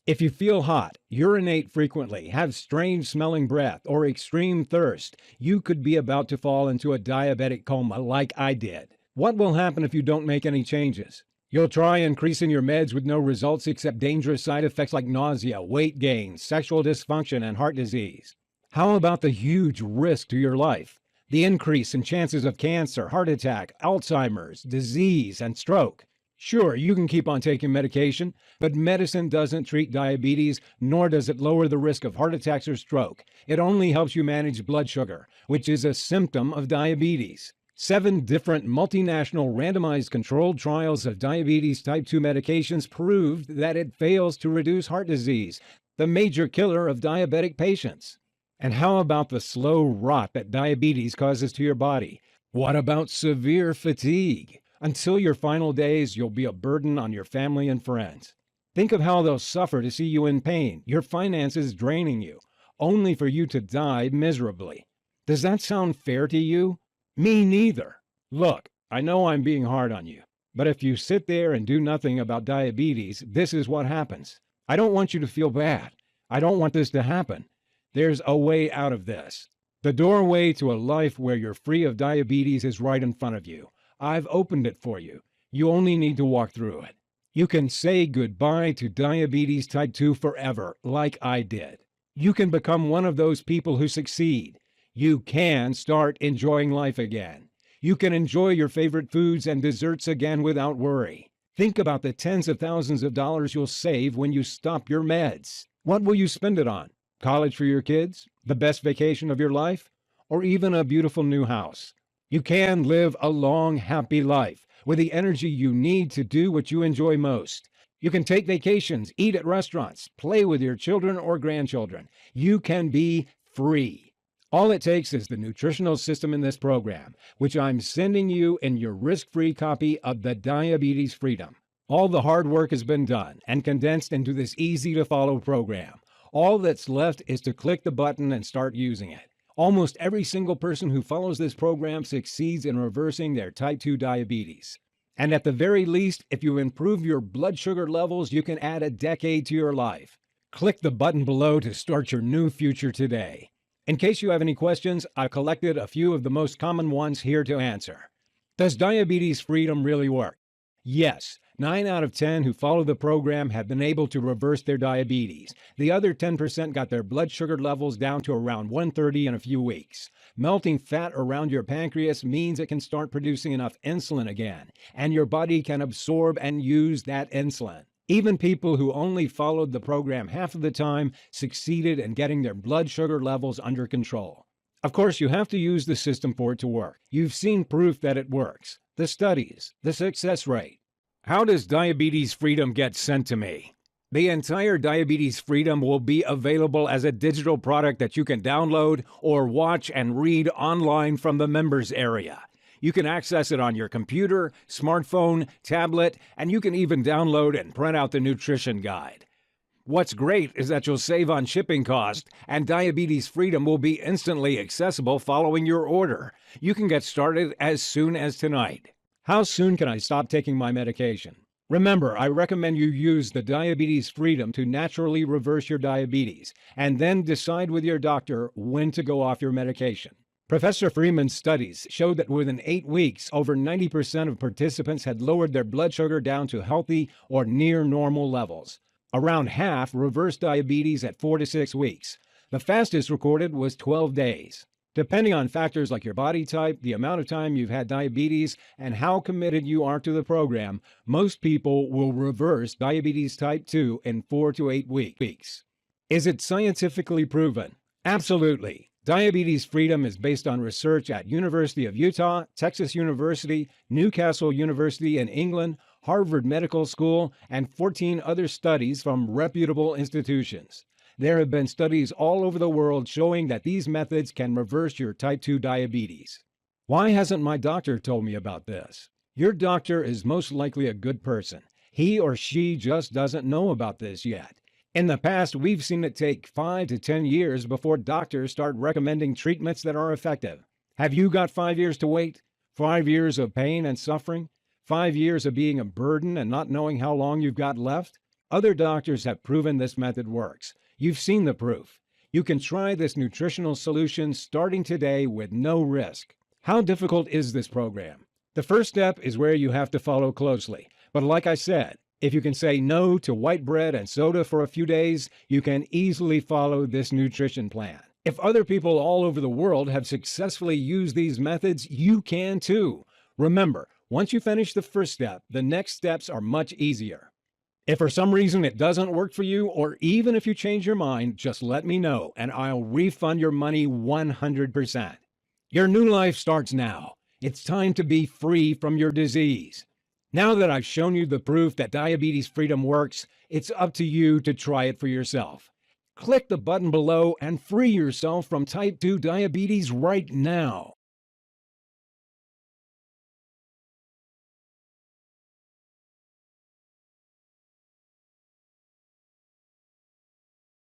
If you feel hot, urinate frequently, have strange smelling breath, or extreme thirst, you could be about to fall into a diabetic coma like I did. What will happen if you don't make any changes? You'll try increasing your meds with no results except dangerous side effects like nausea, weight gain, sexual dysfunction, and heart disease. How about the huge risk to your life? The increase in chances of cancer, heart attack, Alzheimer's, disease, and stroke. Sure, you can keep on taking medication, but medicine doesn't treat diabetes, nor does it lower the risk of heart attacks or stroke. It only helps you manage blood sugar, which is a symptom of diabetes. 7 different multinational randomized controlled trials of diabetes type 2 medications proved that it fails to reduce heart disease, the major killer of diabetic patients. And how about the slow rot that diabetes causes to your body? What about severe fatigue? Until your final days, you'll be a burden on your family and friends. Think of how they'll suffer to see you in pain, your finances draining you, only for you to die miserably. Does that sound fair to you? Me neither. Look, I know I'm being hard on you, but if you sit there and do nothing about diabetes, this is what happens. I don't want you to feel bad. I don't want this to happen. There's a way out of this. The doorway to a life where you're free of diabetes is right in front of you. I've opened it for you. You only need to walk through it. You can say goodbye to diabetes type 2 forever, like I did. You can become one of those people who succeed. You can start enjoying life again. You can enjoy your favorite foods and desserts again without worry. Think about the tens of thousands of dollars you'll save when you stop your meds. What will you spend it on? College for your kids? The best vacation of your life? Or even a beautiful new house? You can live a long, happy life with the energy you need to do what you enjoy most. You can take vacations, eat at restaurants, play with your children or grandchildren. You can be free. All it takes is the nutritional system in this program, which I'm sending you in your risk-free copy of the Diabetes Freedom. All the hard work has been done and condensed into this easy-to-follow program. All that's left is to click the button and start using it. Almost every single person who follows this program succeeds in reversing their type 2 diabetes. And at the very least, if you improve your blood sugar levels, you can add a decade to your life. Click the button below to start your new future today. In case you have any questions, I've collected a few of the most common ones here to answer. Does Diabetes Freedom really work? Yes. 9 out of 10 who follow the program have been able to reverse their diabetes. The other 10% got their blood sugar levels down to around 130 in a few weeks. Melting fat around your pancreas means it can start producing enough insulin again, and your body can absorb and use that insulin. Even people who only followed the program half of the time succeeded in getting their blood sugar levels under control. Of course, you have to use the system for it to work. You've seen proof that it works. The studies, the success rate. How does Diabetes Freedom get sent to me? The entire Diabetes Freedom will be available as a digital product that you can download or watch and read online from the members area. You can access it on your computer, smartphone, tablet, and you can even download and print out the nutrition guide. What's great is that you'll save on shipping costs, and Diabetes Freedom will be instantly accessible following your order. You can get started as soon as tonight. How soon can I stop taking my medication? Remember, I recommend you use the Diabetes Freedom to naturally reverse your diabetes, and then decide with your doctor when to go off your medication. Professor Freeman's studies showed that within 8 weeks, over 90% of participants had lowered their blood sugar down to healthy or near normal levels. Around half reversed diabetes at 4 to 6 weeks. The fastest recorded was 12 days. Depending on factors like your body type, the amount of time you've had diabetes, and how committed you are to the program, most people will reverse diabetes type 2 in 4 to 8 weeks. Is it scientifically proven? Absolutely. Diabetes Freedom is based on research at University of Utah, Texas University, Newcastle University in England, Harvard Medical School, and 14 other studies from reputable institutions. There have been studies all over the world showing that these methods can reverse your type 2 diabetes. Why hasn't my doctor told me about this? Your doctor is most likely a good person. He or she just doesn't know about this yet. In the past, we've seen it take 5 to 10 years before doctors start recommending treatments that are effective. Have you got 5 years to wait? 5 years of pain and suffering? 5 years of being a burden and not knowing how long you've got left? Other doctors have proven this method works. You've seen the proof. You can try this nutritional solution starting today with no risk. How difficult is this program? The first step is where you have to follow closely. But like I said, if you can say no to white bread and soda for a few days, you can easily follow this nutrition plan. If other people all over the world have successfully used these methods, you can too. Remember, once you finish the first step, the next steps are much easier. If for some reason it doesn't work for you, or even if you change your mind, just let me know and I'll refund your money 100%. Your new life starts now. It's time to be free from your disease. Now that I've shown you the proof that Diabetes Freedom works, it's up to you to try it for yourself. Click the button below and free yourself from type 2 diabetes right now.